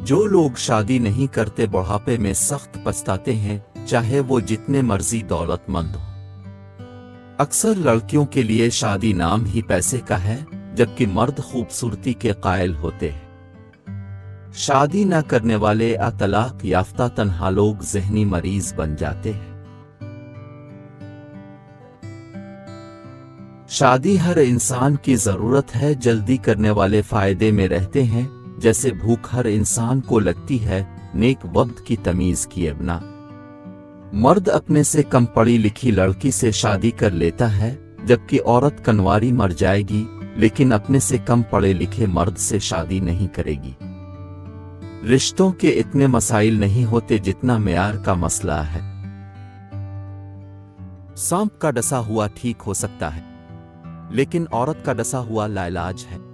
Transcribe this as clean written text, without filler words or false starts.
जो लोग शादी नहीं करते बुढ़ापे में सख्त पछताते हैं, चाहे वो जितने मर्जी दौलतमंद हो। अक्सर लड़कियों के लिए शादी नाम ही पैसे का है, जबकि मर्द खूबसूरती के कायल होते हैं। शादी न करने वाले तलाक याफ्ता तन्हा लोग ज़हनी मरीज बन जाते हैं। शादी हर इंसान की जरूरत है, जल्दी करने वाले फायदे में रहते हैं, जैसे भूख हर इंसान को लगती है, नेक वक्त की तमीज किए बिना। मर्द अपने से कम पढ़ी लिखी लड़की से शादी कर लेता है, जबकि औरत कन्वारी मर जाएगी लेकिन अपने से कम पढ़े लिखे मर्द से शादी नहीं करेगी। रिश्तों के इतने मसाइल नहीं होते जितना मेयार का मसला है। सांप का डसा हुआ ठीक हो सकता है, लेकिन औरत का डसा हुआ लाइलाज है।